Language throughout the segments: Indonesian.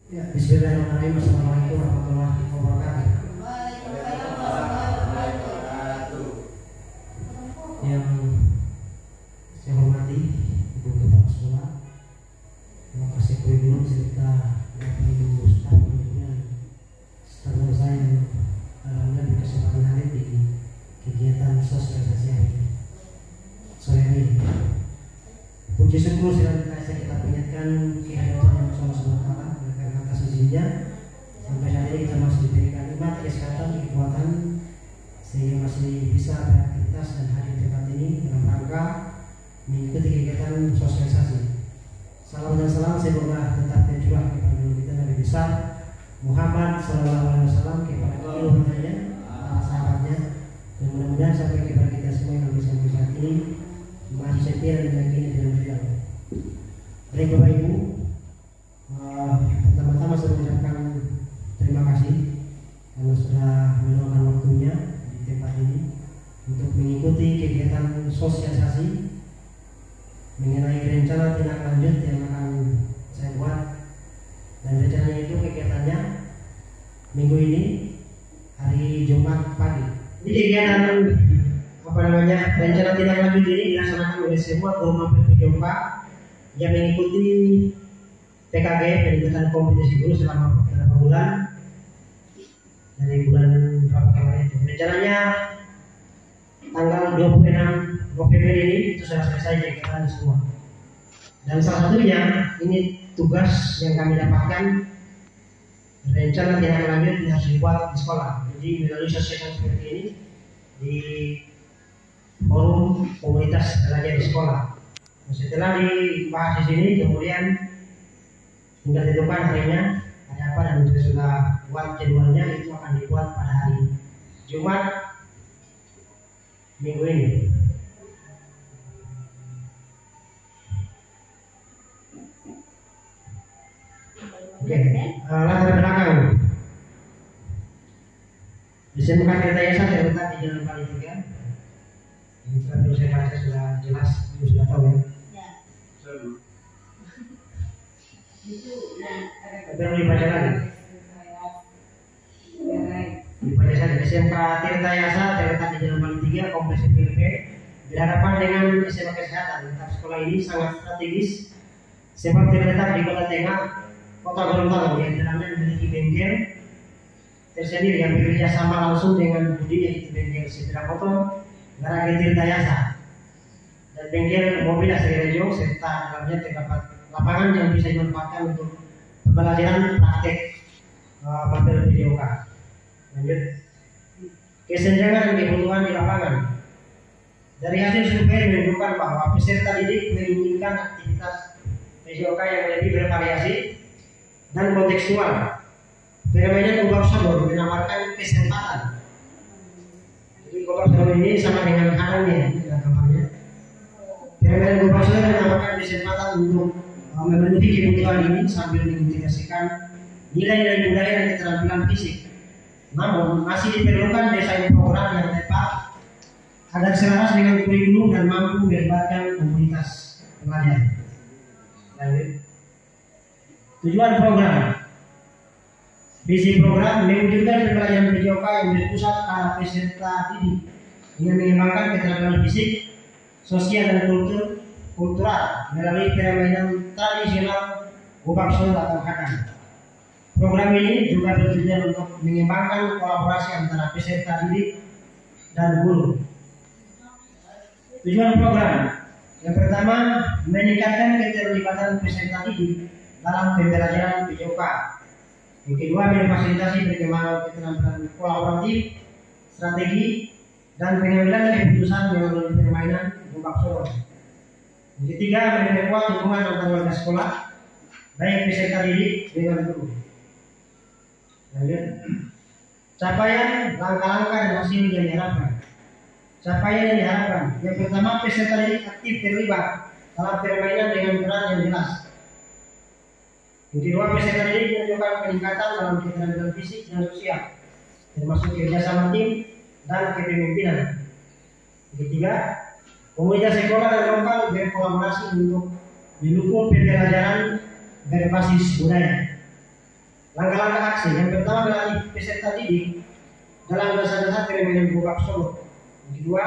Ya, bismillahirrahmanirrahim. Assalamualaikum warahmatullahi wabarakatuh. Yang saya hormati Ibu Kepala Sekolah, terima kasih kurikulum serta Bapak Ibu staf pendidikan serta saya dalam kesempatan hari di kegiatan sosialisasi hari ini. Sore ini, puji syukur senantiasa kita panjatkan kehadiran yang Allah karena atas izinnya sampai saat ini kita masih diberikan nikmat kesehatan, kekuatan sehingga masih bisa beraktivitas dan hadir di tempat ini dalam rangka mengikuti kegiatan sosialisasi. Salam dan salam semoga tetap tercurah kepada kita Nabi besar Muhammad SAW, kepada keluarganya, para sahabatnya, dan mudah-mudahan sampai kepada kita semua yang bisa sampai saat ini masih setia dan yakin dalam beliau. Baik Bapak Ibu, pertama-tama saya mengucapkan terima kasih karena sudah meluangkan waktunya di tempat ini untuk mengikuti kegiatan sosialisasi mengenai rencana tindak lanjut yang akan saya buat, dan rencananya itu kegiatannya minggu ini hari Jumat pagi. Ini kegiatan rencana tindak lanjut ini dilaksanakan oleh semua guru PPJOK yang mengikuti PKG, peningkatan kompetisi guru selama beberapa bulan dari bulan berapa kemarin itu. Rencananya tanggal 26 November ini itu sudah selesai kegiatan semua. Dan salah satunya ini tugas yang kami dapatkan, rencana tindak lanjut yang harus dibuat di sekolah. Jadi melalui sosialisasi seperti ini di forum komunitas belajar di sekolah. Setelah dibahas di sini, kemudian tinggal ditentukan harinya ada apa, dan kita sudah buat jadwalnya, itu akan dibuat pada hari Jumat minggu ini. Oke, latar belakang. SMK Tirta Yasa terletak di Jalan Bali 3. Ini tadi saya baca sudah jelas, sudah tahu ya. Perlu dibaca lagi. Dibaca saja. SMK Tirta Yasa terletak di Jalan Bali 3, Kompleks PLP. Berhadapan dengan SMK Kesehatan, letak sekolah ini sangat strategis sebab terletak di kota tengah Kota Gorontalo yang dalamnya memiliki bengkel tersendiri yang bekerja sama langsung dengan budi, yaitu bengkel sepeda motor Garage Tirta Yasa dan bengkel mobil asli Rejo, serta dalamnya terdapat lapangan yang bisa dimanfaatkan untuk pembelajaran praktek papel PJOK. Lanjut, kesenjangan dan kebutuhan di lapangan. Dari hasil survei menunjukkan bahwa peserta didik menginginkan aktivitas PJOK yang lebih bervariasi dan kontekstual. Fenomena gobak sodor menawarkan kesempatan. Jadi gobak sodor ini sama dengan anaknya, gambarnya. Fenomena gobak sodor menawarkan kesempatan untuk memenuhi kebutuhan ini sambil mengintegrasikan nilai-nilai budaya dan keterampilan fisik. Namun masih diperlukan desain program yang tepat agar selaras dengan kurikulum dan mampu melibatkan komunitas pelajar. Lanjut. Tujuan program. Visi program mewujudkan pembelajaran PJOK yang berpusat pada peserta didik dengan mengembangkan keterampilan fisik, sosial dan kultural melalui permainan tradisional gobak sodor atau hadang. Program ini juga bertujuan untuk mengembangkan kolaborasi antara peserta didik dan guru. Tujuan program yang pertama, meningkatkan keterlibatan peserta didik dalam pembelajaran PJOK. Yang kedua, memfasilitasi perkembangan keterampilan kolaboratif, strategi, dan pengambilan keputusan melalui permainan gobak sodor. Yang ketiga, memperkuat hubungan antar warga sekolah, baik peserta didik dengan guru. Lanjut, capaian, langkah-langkah dan hasil yang diharapkan. Capaian yang diharapkan, yang pertama, peserta didik aktif terlibat dalam permainan dengan peran yang jelas. Yang kedua, peserta didik menunjukkan peningkatan dalam keterampilan fisik dan sosial, termasuk kerjasama tim dan kepemimpinan. Yang ketiga, komunitas sekolah dan lokal berkolaborasi untuk mendukung pembelajaran berbasis budaya. Langkah-langkah aksi yang pertama berarti peserta didik dalam dasar-dasar permainan Gobak Solo. Yang kedua,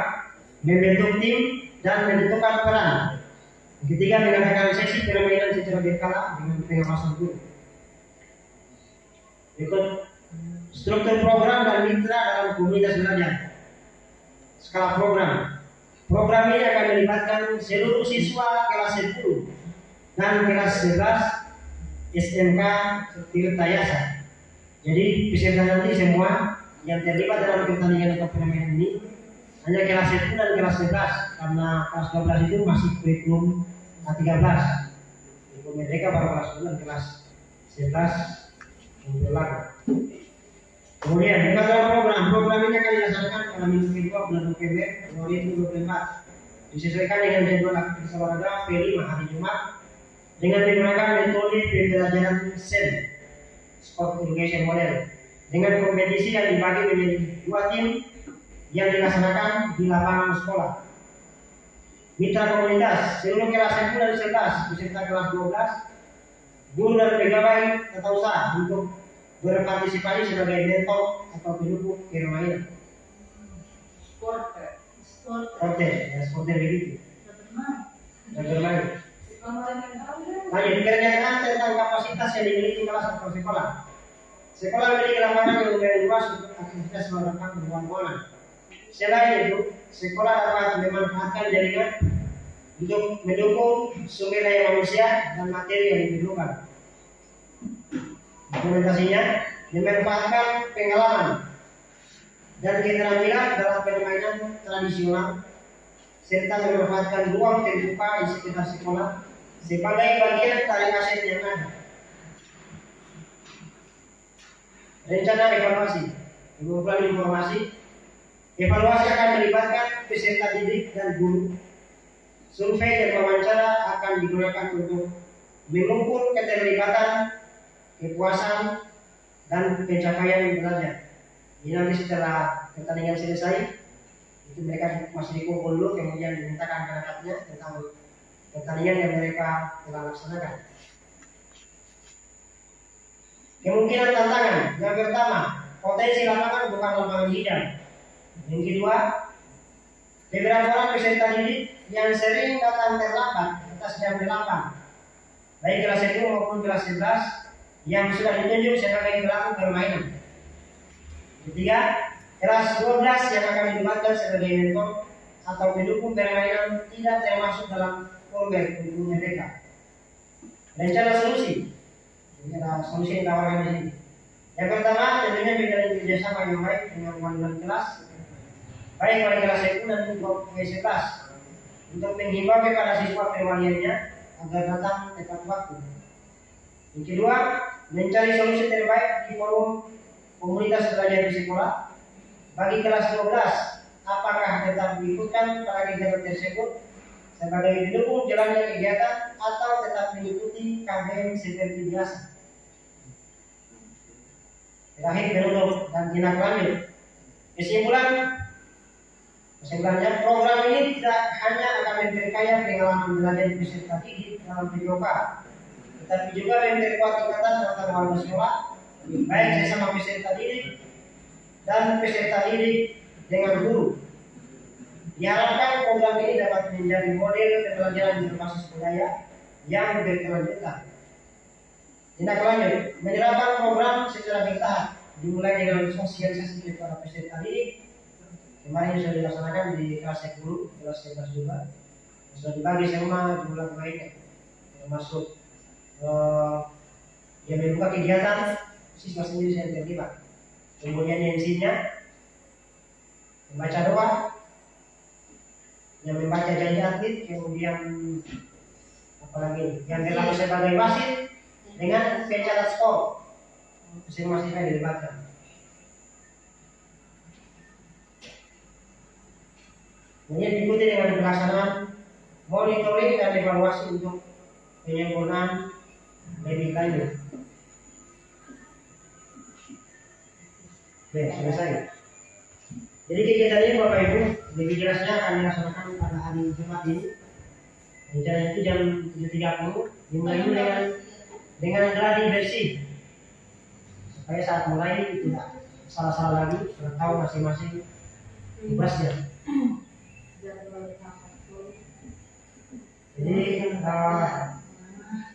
membentuk tim dan menentukan peran. Yang ketiga, mengadakan sesi permainan secara berkala dengan pengawasan guru. Berikut struktur program dan mitra dalam komunitas belajar. Skala program. Program ini akan melibatkan seluruh siswa kelas 10 dan kelas 11 SMK Tirta Yasa. Jadi peserta nanti semua yang terlibat dalam pertandingan atau permainan ini hanya kelas 10 dan kelas 11 karena kelas 12 itu masih kurikulum K13. Jadi mereka baru kelas 10 dan kelas 11 yang berlaku. Kemudian di dalam program ini akan dilaksanakan pada minggu kedua bulan November 2024 disesuaikan dengan jadwal aktivitas olahraga P5 hari Jumat dengan menggunakan metode pembelajaran SEM Sport Education Model dengan kompetisi yang dibagi menjadi 2 tim yang dilaksanakan di lapangan sekolah. Mitra komunitas seluruh kelas 10 dan 11 beserta kelas 12 guru dan pegawai tata usaha untuk berpartisipasi sebagai mentor atau pendukung permainan. Sporter begitu. Dan bermain. Lanjut, pernyataan tentang kapasitas yang dimiliki kelas atau sekolah. Sekolah memiliki lapangan yang lumayan luas untuk aktivitas melakukan perbuatan. Selain itu, sekolah dapat memanfaatkan jaringan untuk mendukung sumber daya manusia dan materi yang diperlukan. Implementasinya memanfaatkan pengalaman dan keterampilan dalam permainan tradisional serta memanfaatkan ruang terbuka di sekitar sekolah sebagai bagian dari aset yang ada. Rencana evaluasi, pengumpulan informasi. Evaluasi akan melibatkan peserta didik dan guru. Survei dan wawancara akan digunakan untuk mengukur keterlibatan, kepuasan, dan pencapaian belajar. Ini nanti setelah pertandingan selesai, itu mereka masih dikumpul dulu, kemudian dimintakan pendapat tentang pertandingan yang mereka telah laksanakan. Kemungkinan tantangan. Yang pertama, potensi lapangan bukan lapangan hidang. Yang kedua, beberapa orang peserta didik yang sering datang terlambat atas jam 8, baik kelas 1 maupun kelas 11 yang sudah ditunjuk sebagai pelaku permainan. Ketiga, kelas 12 yang akan dilibatkan sebagai mentor atau pendukung permainan tidak termasuk dalam program pendukung mereka. Rencana solusi. Rencana solusi yang ditawarkan di sini. Yang pertama, tentunya menjalin kerjasama yang baik dengan wali kelas, baik wali kelas 1 dan kelas 11, untuk menghimbau kepada siswa perwaliannya agar datang tepat waktu. Yang kedua, mencari solusi terbaik di forum komunitas belajar di sekolah. Bagi kelas 12, apakah tetap diikutkan pada kegiatan tersebut sebagai pendukung jalannya kegiatan atau tetap mengikuti KBM seperti biasa. Terakhir, penutup dan tindak lanjut. Kesimpulannya, program ini tidak hanya akan memperkaya pengalaman belajar peserta didik dalam PJOK, tetapi juga memperkuat ikatan antar warga sekolah, baik sesama peserta didik dan peserta didik dengan guru. Diharapkan program ini dapat menjadi model pembelajaran berbasis budaya yang berkelanjutan. Tindak lanjut, menerapkan program secara bertahap, dimulai dengan sosialisasi kepada peserta didik. Kemarin sudah dilaksanakan di kelas 10, kelas 11 juga. Sudah dibagi semua jumlah baiknya, termasuk yang membuka kegiatan siswa sendiri yang terlibat. Kemudian yang isinya membaca doa, yang membaca janji atlet, kemudian apalagi yang berlaku sebagai wasit dengan pencatat skor. Masing-masing dilibatkan. Kemudian diikuti dengan pelaksanaan monitoring dan evaluasi untuk penyempurnaan lebih lanjut. Oke, selesai. Jadi kegiatan ini Bapak Ibu lebih jelasnya akan dilaksanakan pada hari Jumat ini. Rencana itu jam 7.30. Dimulai dengan gladi bersih. supaya saat mulai tidak salah-salah lagi, sudah tahu masing-masing tugasnya. Jadi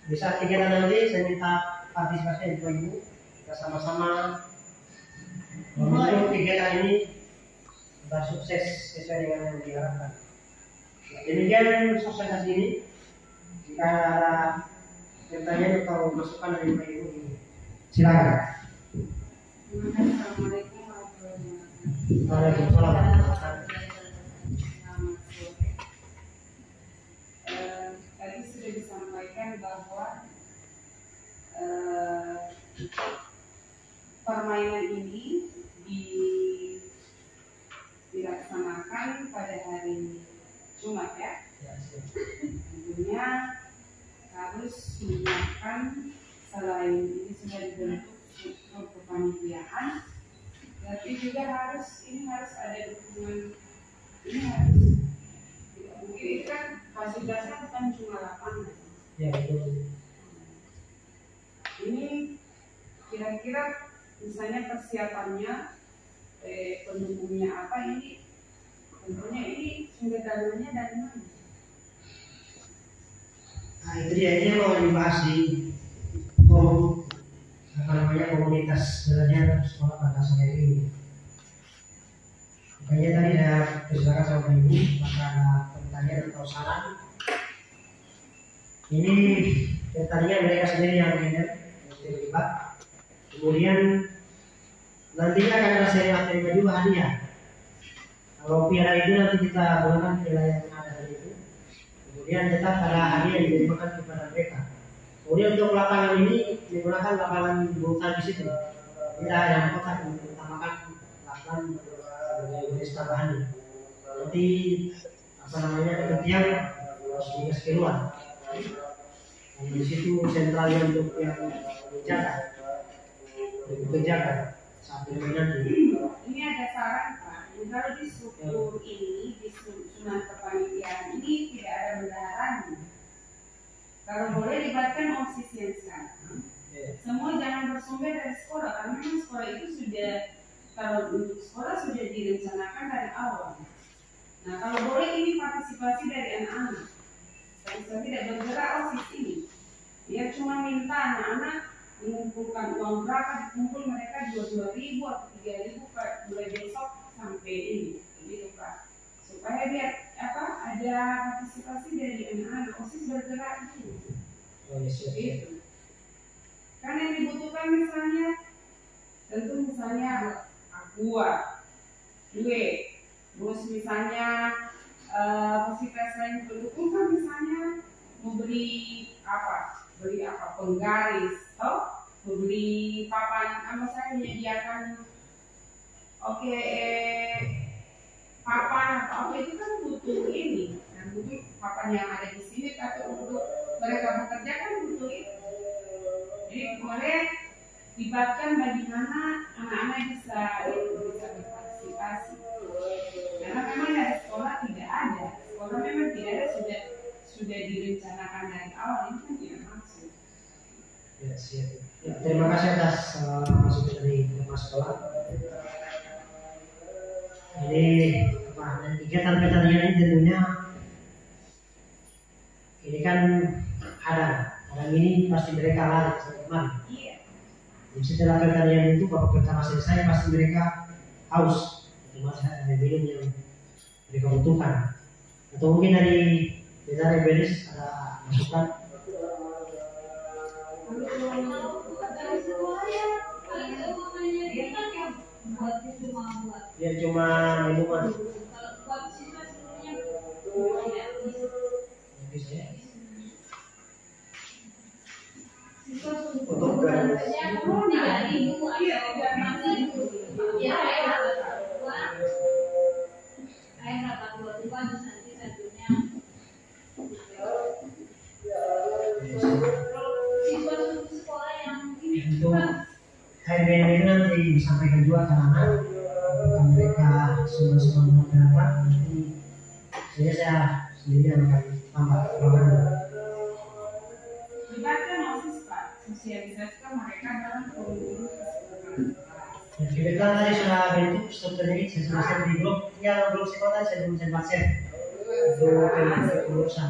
di saat kegiatan nanti saya minta partisipasi dari Ibu, kita sama-sama membantu kegiatan ini agar sukses sesuai dengan yang diharapkan. Demikian sosialisasi ini. Jika ada pertanyaan atau masukan dari Pak Ibu, silakan. Assalamualaikum warahmatullahi wabarakatuh. Waalaikumsalam. Tadi sudah disampaikan bahwa permainan ini dilaksanakan pada hari Jumat ya. Tentunya harus menyiapkan, selain ini sudah dibentuk struktur kepanitiaan, tapi juga harus ada dukungan. Ini harus mungkin itu kan fasilitasnya bukan cuma lapangan. Ya, betul. Ini kira-kira misalnya persiapannya, pendukungnya apa, ini tentunya ini sumber dananya dari mana? Nah, itu dia, ini mau dibahas di forum komunitas belajar sekolah pada sore ini. Makanya tadi saya bersilakan sama Ibu, maka ada pertanyaan atau saran. Ini tadinya mereka sendiri yang terlibat. Kemudian nantinya akan ada seri materi juga hadiah. Kalau piala itu nanti kita gunakan piala yang ada dari itu. Kemudian tetap ada hadiah yang diberikan kepada mereka. Kemudian untuk lapangan ini digunakan lapangan bulu tangkis itu. Tidak ada kotak untuk utamakan lapangan sebagai jenis tambahan. Nanti itu tiang harus digas keluar. Dan di situ sentralnya untuk yang menjaga saat bermain nanti. Ini ada saran Pak, kalau di struktur ini, di susunan kepanitiaan ini tidak ada bendaharanya. Kalau boleh libatkan OSIS yang sekarang, semua jangan bersumber dari sekolah, karena memang sekolah itu sudah, kalau untuk sekolah sudah direncanakan dari awal. Nah kalau boleh ini partisipasi dari anak-anak, bisa tidak bergerak OSIS ini. Dia cuma minta anak-anak mengumpulkan uang berapa, dikumpul mereka 22.000 atau 3.000 mulai besok sampai ini, gitu Pak. Supaya dia ada partisipasi dari anak-anak, OSIS bergerak dulu. Gitu. Kan yang dibutuhkan misalnya, tentu misalnya aqua, duit, terus misalnya fasilitas lain pendukung kan misalnya memberi penggaris, memberi papan, saya menyediakan papan atau apa itu kan butuh ini, dan butuh papan yang ada di sini, tapi untuk mereka bekerja kan butuh itu. Jadi boleh libatkan bagaimana anak-anak bisa berpartisipasi. Karena memang dari sekolah tidak ada, sudah direncanakan dari awal, ini kan tidak masuk. Ya, siap. Ya, terima kasih atas masukan dari Kepala Sekolah. Jadi kegiatan pertanian ini tentunya ini kan ada ini pasti mereka lari kemari. Iya. Jadi setelah pertanian itu bapak pertama selesai pasti mereka haus, masih ada minum yang mereka butuhkan. Atau mungkin dari Beres ada masukan. Dia cuma minuman. Untuk untuk HBN ini nanti disampaikan juga ke anak mereka semua berapa nanti saya sendiri akan tambah Libatkan OSIS Pak, sosialisasikan mereka dalam kurikulum keseluruhan Dan kebetulan tadi sudah bentuk struktur ini semester di grup, tinggal grup sekolah saya belum sempat share. Itu urusan.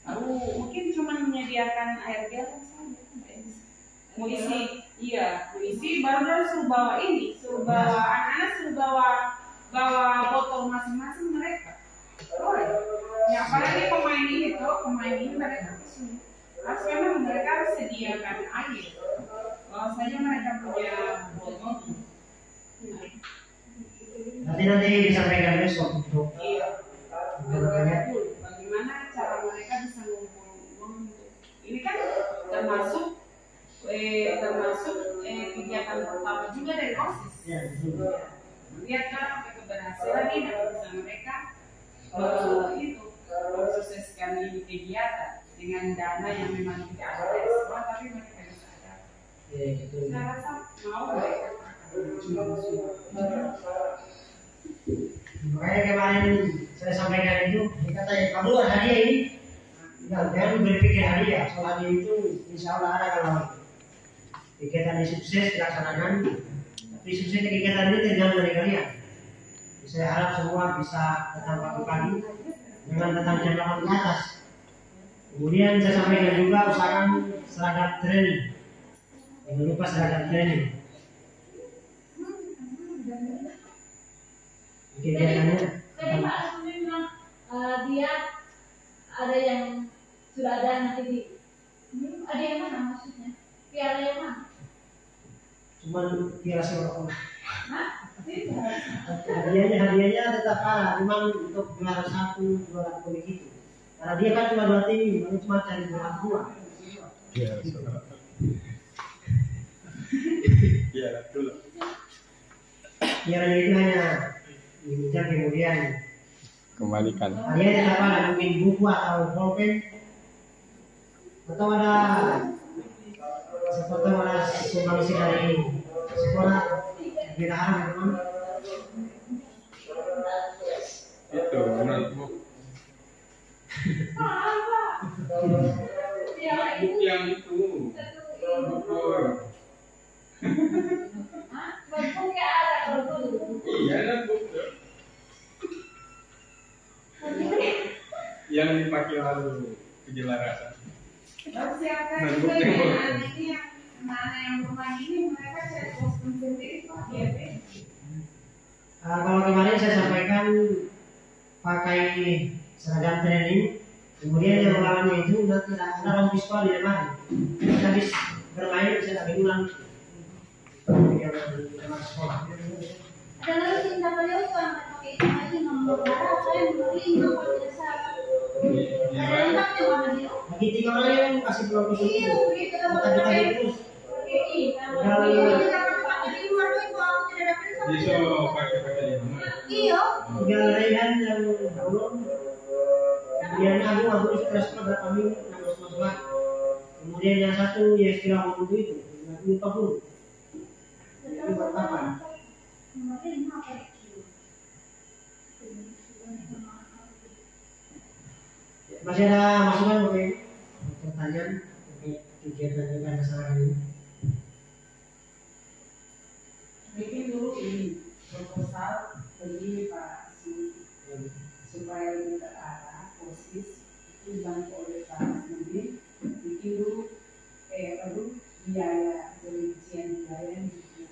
Lalu mungkin cuma menyediakan air galon saja. Mau isi baru suruh bawa ini, suruh bawa anak-anak, suruh bawa botol masing-masing mereka. Ya apalagi pemain ini mereka kesini. Harus memang mereka harus sediakan air. Kalau saja mereka punya botol. Nanti disampaikan besok untuk bagaimana cara mereka bisa ngumpul uang. Ini kan termasuk kegiatan pertama juga dari OSIS. Lihat kan apa keberhasilan ini dan bisa mereka itu mensukseskan ini kegiatan dengan dana yang memang tidak ada dari sekolah tapi mereka bisa ada. Saya rasa mau mereka. Makanya kemarin saya sampaikan itu, dikatakan kamu hadiah ini, jangan berpikir hadiah, soal hadiah itu insya Allah ada kalau kegiatan ini sukses dilaksanakan, tapi sukses kegiatan ini tergantung dari kalian. Saya harap semua bisa datang pagi-pagi, jangan datang jam 8 ke atas. Kemudian saya sampaikan juga usahakan seragam training, jangan lupa seragam training. Kegiatannya. Tadi Pak Asmi bilang dia ada yang sudah ada nanti di ini ada yang mana maksudnya? Piala yang mana? Cuman piala sepak. Hadiahnya tetap kalah, cuma untuk juara 1, juara 2 begitu. Karena dia kan cuma 2 tim, ini cuma cari juara 2. Iya, betul. Pialanya itu hanya diminta kemudian Kembalikan. hadiah tetap ada, mungkin buku atau pulpen atau ada seperti ada sumbangsi dari sekolah kita harap teman. Itu menurutmu buku yang itu buku. Bentuknya ada kalau dulu. Iya, ada buku yang dipakai lalu kejelasan. Lalu siapkan juga yang ini yang mana yang rumah ini mereka cari kostum sendiri Pak ya. Kalau kemarin saya sampaikan pakai seragam training, kemudian yang ulangannya itu nanti ada orang di sekolah di depan. Kita habis bermain bisa lagi ulang. Yang di depan sekolah. Ada lagi cinta beliau kan pakai itu lagi nomor berapa yang beli nomor biasa. Ada yang pakai warna biru. Lagi 3 orang yang kasih pulang ke situ. Iya, begitu kan Kita terus. Bisa pakai lima. Iya. Tinggal Rehan yang belum. Kemudian aku stres berapa minggu nangis. Kemudian yang satu ya istirahat dulu itu, lupa dulu. Itu buat apa? Masih ada masukan mungkin pertanyaan terkait kegiatan kita masalah ini? Bikin dulu ini proposal bagi Pak Sudi supaya lebih terarah OSIS itu dibantu oleh Pak Sudi. Bikin dulu biaya perincian biaya itu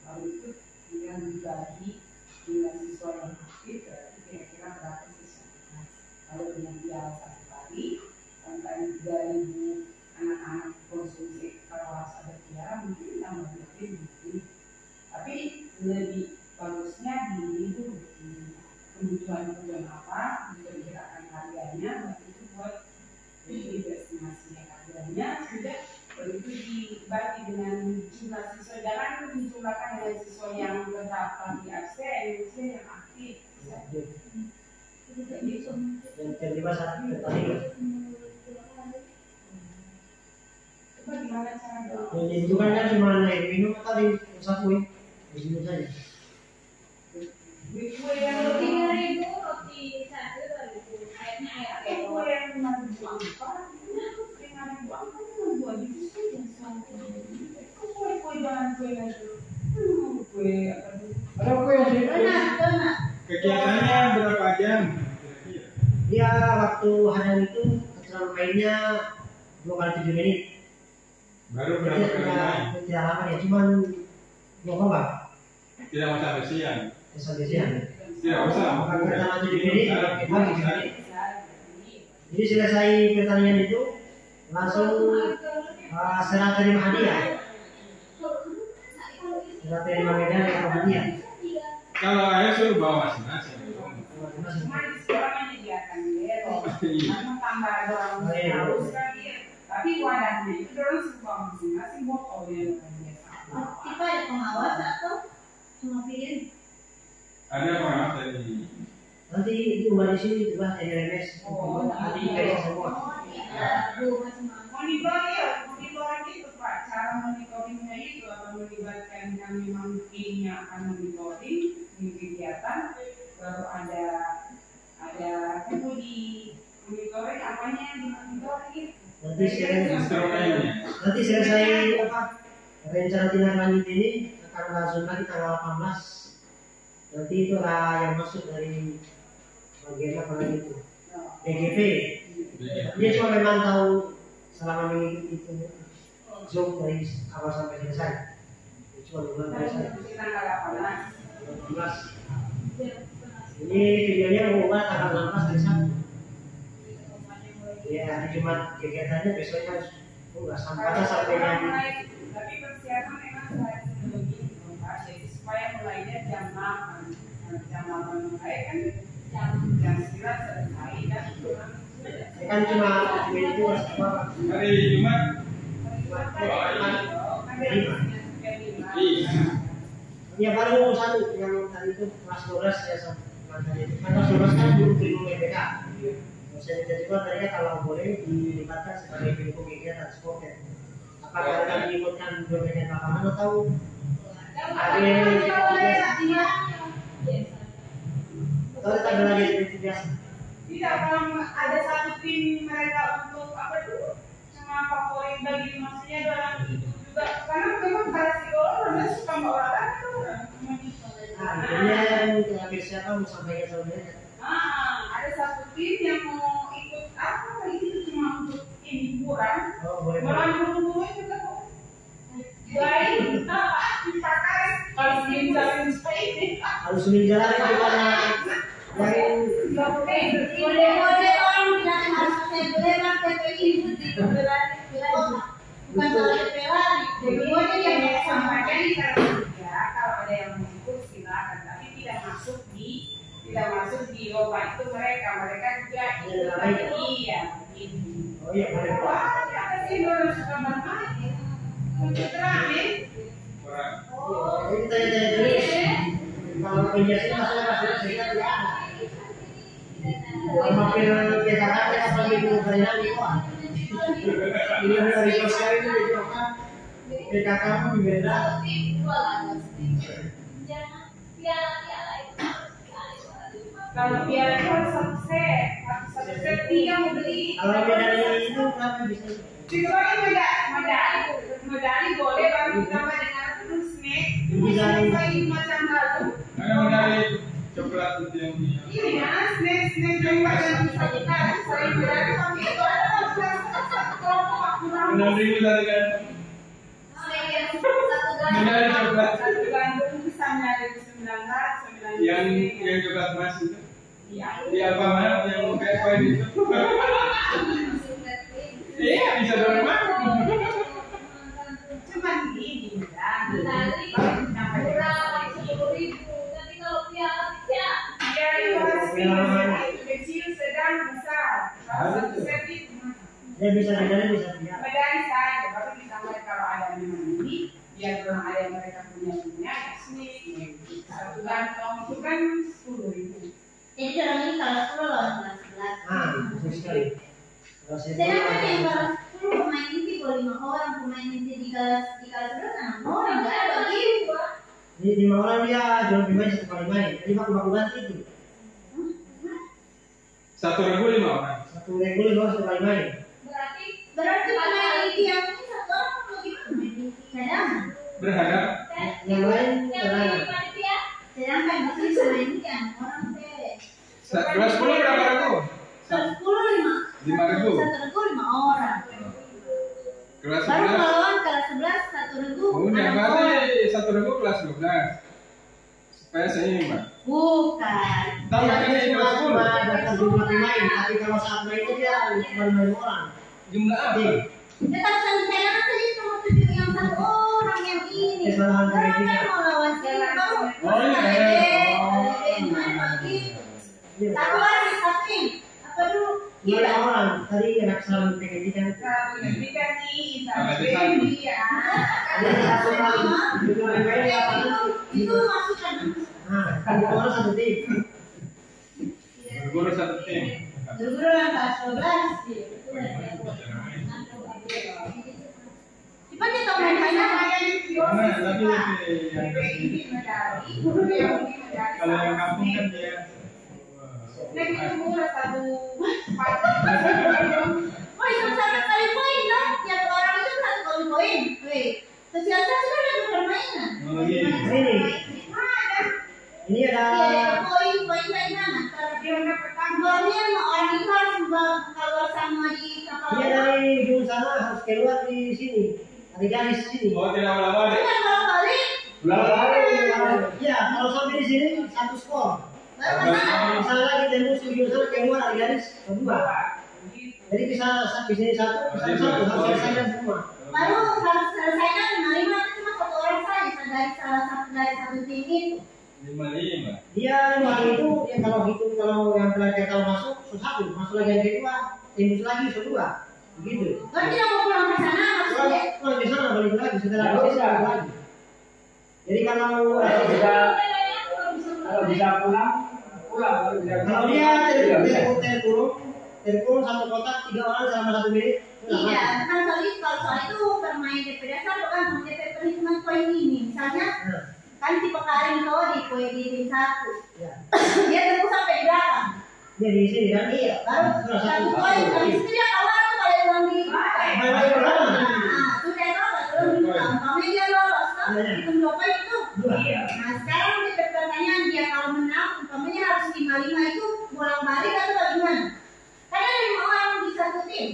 lalu itu tinggal dibagi jumlah siswa yang aktif berarti kira-kira berapa siswa. Lalu dengan biaya 1 kali sampai 3.000 anak-anak konsumsi kalau harus ada biaya mungkin tambah lebih mungkin. Tapi lebih bagusnya di itu kebutuhan apa diperkirakan harganya waktu itu buat estimasinya harganya sudah begitu dibagi dengan jumlah siswa jangan itu dijumlahkan dengan siswa yang terdaftar di absen yang aktif Yang terlibat saat tadi. coba gimana caranya Yang dibutuhkan kan cuma naik minum tadi satu ya, di situ saja. kue yang Roti lebih 3.000, roti 1 2.000, air kue yang 5.000 kue jangan kue lagi. Kue apa tuh? Ada kue yang sih. Benar. Kegiatannya berapa jam? Dia waktu hari itu kecuali mainnya 2 kali 7 menit. Baru berapa kali main? Tidak lama ya, cuman 2 babak. Tidak mau sampai siang. Sampai siang. Tidak usah. Pertama 7 menit, habis 7 menit. Jadi selesai pertandingan itu langsung serah terima hadiah. Serah terima medali atau hadiah. Kalau ayah suruh bawa masing-masing. Cuma di sekolah menyediakan bero, tambah dorong harus kan dia. Tapi wadahnya itu dorong suka masing-masing botolnya biasa. Kita ada pengawas atau cuma pilih? Ada pengawas dari Nanti diubah di sini juga jadi remes. Nanti kayak semua. Monitoring itu Pak, cara monitoringnya itu akan melibatkan yang memang timnya akan monitoring di kegiatan, baru ada tunggu di monitoring apanya yang dimonitoring. Nanti selesai apa rencana tindak lanjut ini akan langsung lagi tanggal 18. Nanti itulah yang masuk dari bagian apa lagi itu DGP. Dia cuma memantau selama mengikuti itu Zoom dari awal sampai selesai. Cuma memantau saja. Tanggal 18. 18. Ini videonya buat tanggal 16 hari Sabtu. Ya hari Jumat kegiatannya besoknya nggak sampai jam. Tapi persiapan memang saya lebih jadi supaya mulainya jam 8 mulai kan jam 9 selesai dan Kan cuma itu semua. hari Jumat. Iya. Ya baru satu yang tadi itu kelas 12 ya sama tadi itu. Kan kelas 12 kan belum bingung BPK. Saya juga tadinya kalau boleh dilibatkan sebagai pendukung kegiatan sport ya. Apakah akan diikutkan BPK lapangan atau ada yang atau kita lagi seperti biasa? Tidak, kalau ada satu tim mereka untuk apa tuh cuma favorit bagi maksudnya dalam itu juga karena memang para psikolog mereka suka olahraga tuh. Ini yang terakhir siapa mau sampaikan sama mereka? Ada satu tim yang mau ikut apa itu cuma untuk ini hiburan. Oh boleh. Malah dulu juga kok. Baik, dipakai kalau jalan sepeda. Harus menjalani gimana? Boleh orang bilang harus pakai belerang TPI itu bukan soal TPI. Jadi yang sampaikan di kalau ada yang mau ikut silakan, tapi tidak masuk di lomba itu mereka juga iya begini. Oh iya boleh. Wah, apa sih dulu suka bermain? Terang nih. Oh, ini tanya dulu. Kalau penjelasan masalah saya tidak. Mampir kita kan apa itu kalian itu. Ini dari sosial itu kan. PKK berbeda. Kalau piala itu harus satu set dia mau beli. Kalau medali itu berapa bisa? Dikeluarin medali boleh baru ditambah dengan terus snack. Saya macam baru. Medali coklat itu yang Iya, snack yang pada bisa kita. Saya medali pakai itu ada medali medali kan? Medali coklat. Bandung misalnya 2019 Yang coklat emas itu. Iya. Di Alfamart yang kayak poin itu. Iya bisa dorong mana? Cuman gini dan kecil, sedang, besar. Kalau satu set itu Dia bisa medali bisa tidak. medali saja, tapi ditambah kalau ada memang ini, biar orang ada yang mereka punya ya sini. Satu kantong itu kan 10.000. Jadi orang ini kalau 10 lawan kelas 11. Betul sekali. Kalau saya Sedangkan yang kelas 10 pemain inti boleh 5 orang, pemain inti di kelas 11 6 orang, nggak ada gitu. di 5 orang dia jual lebih main 1 kali main. Jadi baku ganti itu. 1 Regu 5 orang. 1 Regu 5 orang sekali main. Berarti mana yang ini satu orang lebih cadangan. Berhadap. Yang lain cadangan. Sedangkan masih sama ini kan orang teh. Kelas 10 berapa Regu? 10 5. 5 Regu. 1 Regu 5 orang. Kelas Baru 11. kalau kelas 11 1 Regu. Udah berarti 1 Regu kelas 12. Supaya seimbang. Bukan. Tahu kan ini kelas 10? Daftar jumlah pemain, tapi kalau saat main itu dia main orang. Jumlah apa? Tetap saya tadi cuma 7 yang 1 orang yang ini. Kesalahan dari Karena kita. kan mau lawan sini baru. Oh, iya. Satu lagi satu. Apa dulu? Iya orang. Tadi ada kesalahan teknik kan. Pendidikan nih, Iya. Jadi satu kali jumlah pemain apa? Itu masukkan. Nah, kan orang satu tim. Berguru 1 tim. Guru yang kelas 12. Cepat kita main-mainan. Mana tapi yang kesini. Kalau yang kampung kan dia. Oh, itu satu kali poin lah. Tiap orang itu satu kali poin. Wih, sosialisasi kan ada permainan. Oh iya. Ini ada Poin-poin mainan. Kemudian orang itu harus kalau sama di kapal. dia dari ujung sana harus keluar di sini. Ada garis sini. Oh tidak bola-bola. Kan kalau balik, Iya, kalau sampai di sini satu skor. baru menang. Misalnya kita tembus di ujung sana keluar ada garis kedua. Jadi bisa sampai sini satu, bisa satu, harus selesaikan semua. Baru harus selesaikan 5-5 itu cuma satu orang saja dari salah satu dari satu tim itu. 5-5. Dia hari itu ya kalau hitung kalau yang pelajar kalau masuk satu, masuk lagi yang kedua, tembus lagi kedua, begitu. Kan tidak mau pulang ke sana maksudnya. Kalau di sana balik lagi, setelah balik lagi. Jadi kalau bisa pulang baru bisa kalau dia terkurung satu kotak 3 orang selama 1 menit. Iya, kan soal itu bermain DP dasar bukan DP perhitungan poin ini. Misalnya kan tipe Karim tuh di poin di tim 1. Ya. Dia terus sampai di belakang. Dia di sini kan? Iya, baru satu poin. Habis itu dia kalah tuh kalau ulang di sudah kalah belum di belakang. Kami dia lolos kan? Hitung 2 poin itu. Nah sekarang di pertanyaan dia kalau menang, umpamanya harus 5-5 itu bolak balik atau bagaimana? Karena ada 5 orang di satu tim.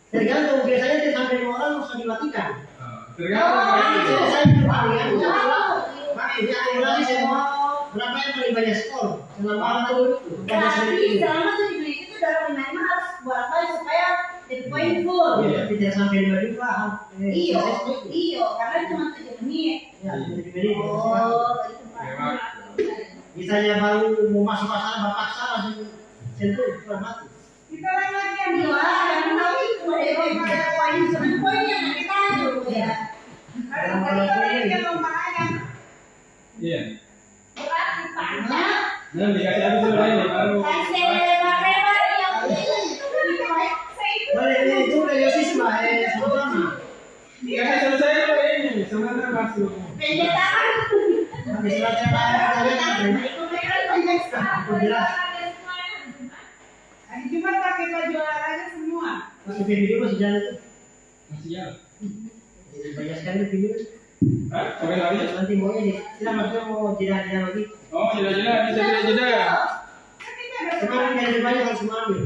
Tergantung, biasanya dia sampai 5 orang harus dimatikan. Tergantung. Dia akumulasi semua berapa yang paling banyak skor selama itu Jadi selama 7 menit itu dalam 5 harus bolak balik supaya jadi poin full. tidak sampai 5 juga. Iyo, karena cuma 7 menit. Ya, 7 menit. Oh, itu Pak. Misalnya baru mau masuk pasar bapak langsung sentuh sudah mati. Kita lagi yang Iya, dan tahu itu ada poin sebenarnya poin yang kita tahu ya. Iya. Berarti banyak. Nah, dikasih habis dulu ini baru. Kasih lebar-lebar yang Boleh itu religiusisme sama. Kasih selesai dulu ini, sebentar masuk. pendetaan. Habis selesai jelas. Hari Jumat pakai baju olahraga semua. Masih video masih jalan itu. Masih jalan. Jadi banyak sekali video. Hah? Sampai habis? Nanti maunya di kita maksudnya mau jeda-jeda lagi. Oh, jeda-jeda, bisa jeda-jeda. Sekarang yang lebih banyak harus ambil.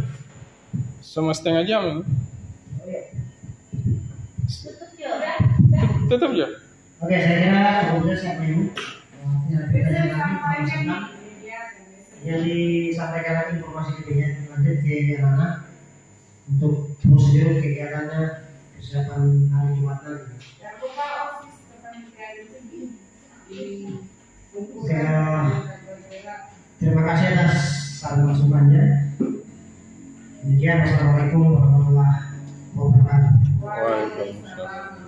Sama setengah jam. Oh iya. Tutup ya. Tutup ya? Oke, saya kira kemudian siapa yang yang disampaikan lagi informasi lebih lanjut ke Rana untuk prosedur kegiatannya persiapan hari Jumat nanti. Jangan lupa OSIS kepanitiaan itu di Terima kasih atas saran masukannya. Demikian, wassalamualaikum warahmatullahi wabarakatuh. Waalaikumsalam.